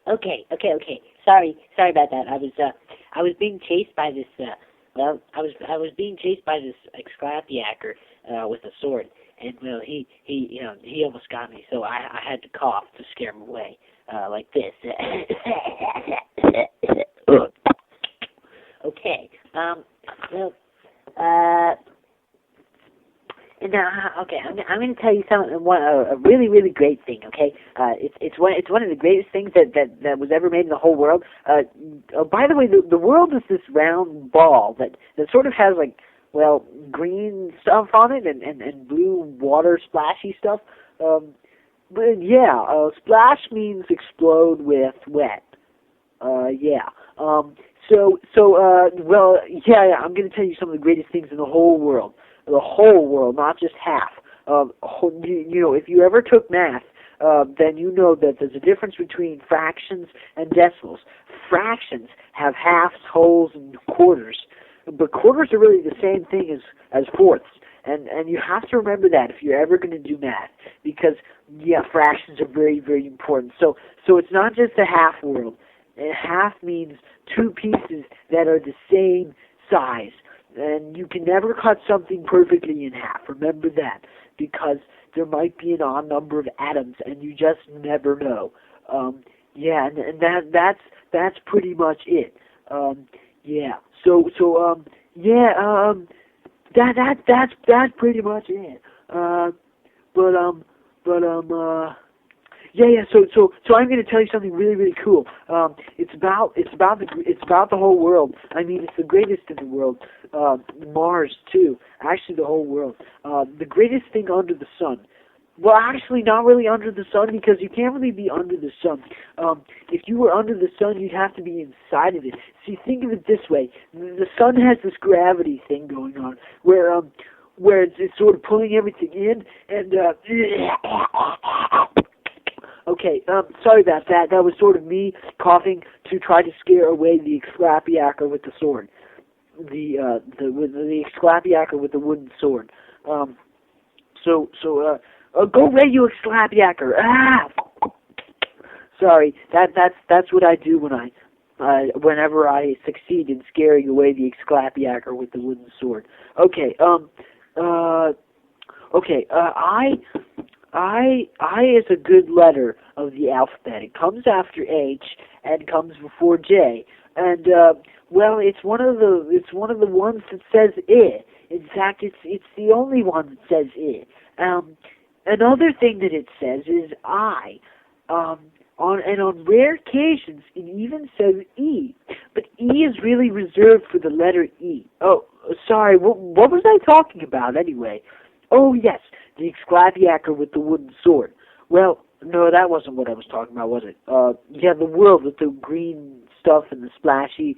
Okay. Sorry about that. I was being chased by this. I was being chased by this Xclapiakor with a sword, and well, he almost got me, so I had to cough to scare him away, like this. Okay. Well, now, okay, I'm going to tell you a really really great thing. Okay, it's one of the greatest things that was ever made in the whole world. By the way, the world is this round ball that sort of has like, well, green stuff on it and blue water splashy stuff. But yeah, splash means explode with wet. Yeah. Well, yeah, I'm going to tell you some of the greatest things in the whole world. The whole world, not just half. You know, if you ever took math, then you know that there's a difference between fractions and decimals. Fractions have halves, wholes, and quarters, but quarters are really the same thing as fourths. And you have to remember that if you're ever going to do math, because yeah, fractions are very very important. So it's not just a half world. And half means two pieces that are the same size. And you can never cut something perfectly in half. Remember that, because there might be an odd number of atoms, and you just never know. Yeah, and that's pretty much it. Yeah. That's pretty much it. Yeah. So I'm going to tell you something really really cool. It's about the whole world. I mean, it's the greatest in the world. Mars too. Actually, the whole world. The greatest thing under the sun. Well, actually, not really under the sun, because you can't really be under the sun. If you were under the sun, you'd have to be inside of it. See, think of it this way: the sun has this gravity thing going on, where it's sort of pulling everything in, and okay, sorry about that. That was sort of me coughing to try to scare away the Xclapiakor with the sword. The Xclapiakor with the wooden sword. Go away, you Xclapiakor! Ah! Sorry, that's what I do whenever I succeed in scaring away the Xclapiakor with the wooden sword. Okay, I is a good letter of the alphabet. It comes after H and comes before J. And well, it's one of the ones that says I. In fact, it's the only one that says I. Another thing that it says is I. On rare occasions, it even says E. But E is really reserved for the letter E. Oh, sorry. What was I talking about anyway? Oh yes, the Xclapiakor with the wooden sword. Well, no, that wasn't what I was talking about, was it? Yeah, the world with the green stuff and the splashy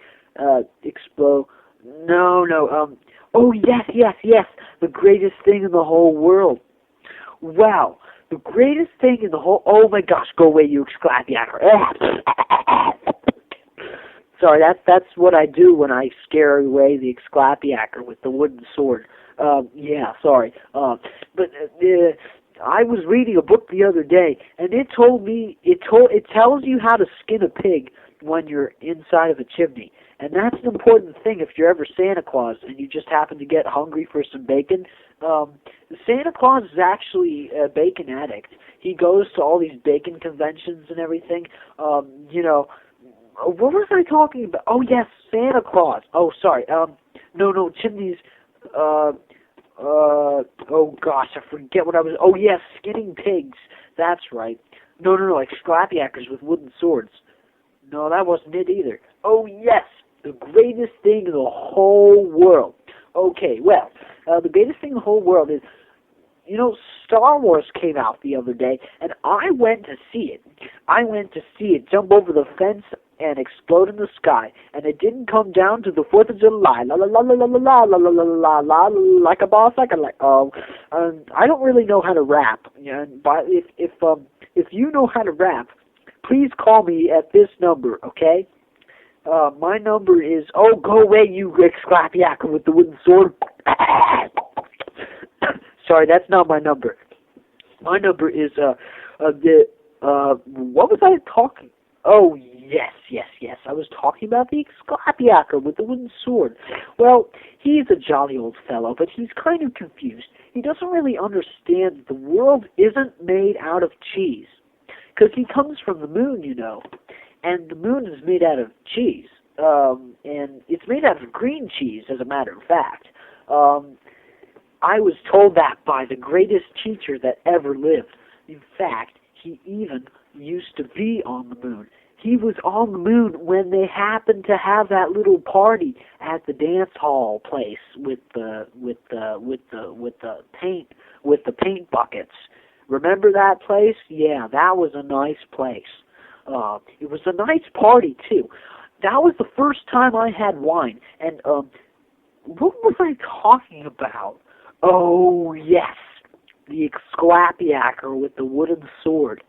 explode. No. Oh yes. The greatest thing in the whole world. Wow, the greatest thing in the whole. Oh my gosh, go away, you Xclapiakor. Sorry, that's what I do when I scare away the Xclapiakor with the wooden sword. Yeah, sorry. But I was reading a book the other day, and it tells you how to skin a pig when you're inside of a chimney. And that's an important thing if you're ever Santa Claus and you just happen to get hungry for some bacon. Santa Claus is actually a bacon addict. He goes to all these bacon conventions and everything. You know, what was I talking about? Oh yes, Santa Claus. Oh sorry. No, chimneys. Oh gosh, I forget what I was. Oh yes, skinning pigs. That's right. No, Xclapiakors with wooden swords. No, that wasn't it either. Oh yes, the greatest thing in the whole world. Okay, well, the greatest thing in the whole world is, you know, Star Wars came out the other day, and I went to see it. I went to see it jump over the fence and explode in the sky, and it didn't come down to the 4th of July, la la la la la la la la la la la, like a boss, like a like. I don't really know how to rap, but if you know how to rap, please call me at this number, okay? My number is, oh, go away, you Xclapiakor with the wooden sword. Sorry, that's not my number. My number is What was I talking? Oh, yes. I was talking about the Xclapiakor with the wooden sword. Well, he's a jolly old fellow, but he's kind of confused. He doesn't really understand that the world isn't made out of cheese. Because he comes from the moon, you know. And the moon is made out of cheese. And it's made out of green cheese, as a matter of fact. I was told that by the greatest teacher that ever lived. In fact, he even used to be on the moon. He was on the moon when they happened to have that little party at the dance hall place with the paint buckets. Remember that place? Yeah, that was a nice place. It was a nice party too. That was the first time I had wine. And what was I talking about? Oh yes, the Xclapiakor with the wooden sword.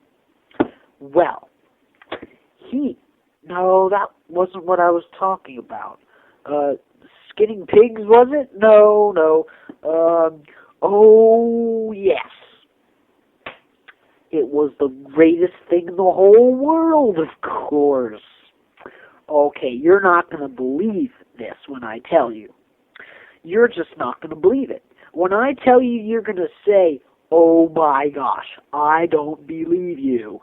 Well, no, that wasn't what I was talking about. Skinning pigs, was it? No. Oh, yes. It was the greatest thing in the whole world, of course. Okay, you're not going to believe this when I tell you. You're just not going to believe it. When I tell you, you're going to say, oh my gosh, I don't believe you.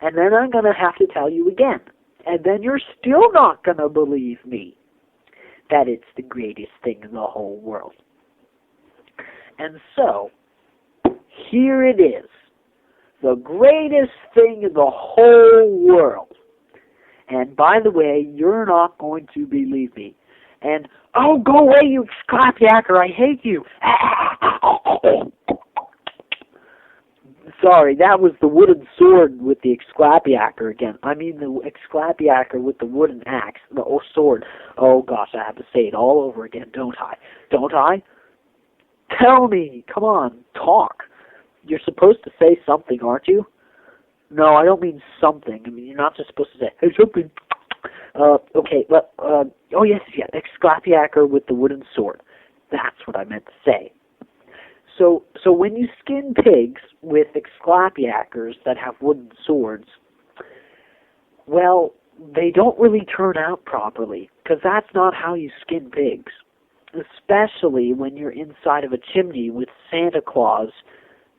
And then I'm going to have to tell you again. And then you're still not going to believe me that it's the greatest thing in the whole world. And so, here it is. The greatest thing in the whole world. And by the way, you're not going to believe me. And, oh, go away, you Xclapiakor, I hate you. Sorry, that was the wooden sword with the Xclapiakor again. I mean the Xclapiakor with the wooden axe, the sword. Oh gosh, I have to say it all over again, don't I? Don't I? Tell me, come on, talk. You're supposed to say something, aren't you? No, I don't mean something. I mean, you're not just supposed to say, hey, something. Okay, well, oh yes, Xclapiakor with the wooden sword. That's what I meant to say. So when you skin pigs with Xclapiakors that have wooden swords, well, they don't really turn out properly, because that's not how you skin pigs, especially when you're inside of a chimney with Santa Claus,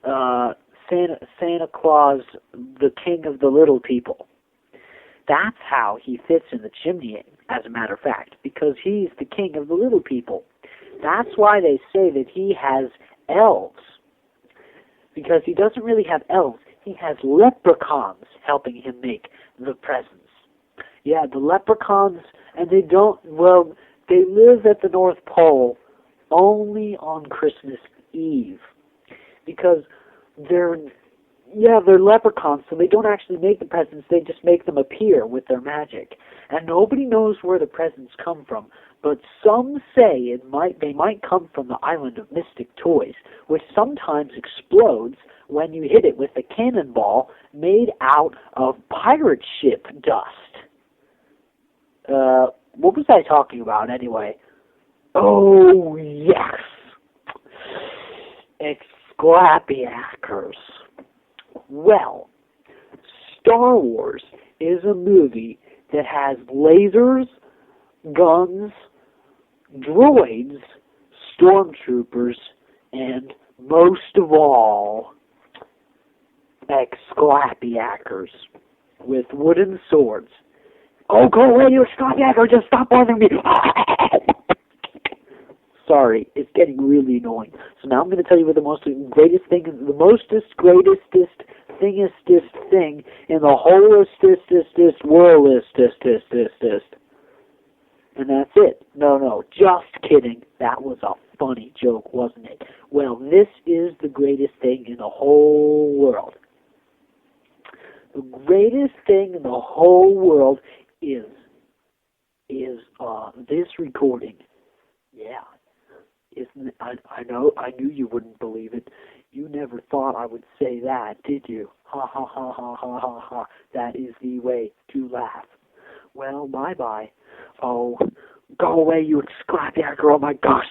Santa Claus, the king of the little people. That's how he fits in the chimney, as a matter of fact, because he's the king of the little people. That's why they say that he has elves, because he doesn't really have elves. He has leprechauns helping him make the presents. Yeah, the leprechauns, and they live at the North Pole only on Christmas Eve, because they're leprechauns, so they don't actually make the presents, they just make them appear with their magic. And nobody knows where the presents come from, but some say they might come from the island of Mystic Toys, which sometimes explodes when you hit it with a cannonball made out of pirate ship dust. What was I talking about anyway? Oh, yes! Xclapiakors. Well, Star Wars is a movie that has lasers, guns, droids, stormtroopers, and most of all, Xclapiakors with wooden swords. Oh, go away, you Xclapiakor! Just stop bothering me! Sorry, it's getting really annoying. So now I'm going to tell you what the greatest thing in the whole world is. And that's it. No, just kidding. That was a funny joke, wasn't it? Well, this is the greatest thing in the whole world. The greatest thing in the whole world is this recording. Yeah. Isn't it? I know, I knew you wouldn't believe it. You never thought I would say that, did you? Ha ha ha ha ha ha ha. That is the way to laugh. Well, bye-bye. Oh, go away, you Xclapiakor. Oh my gosh.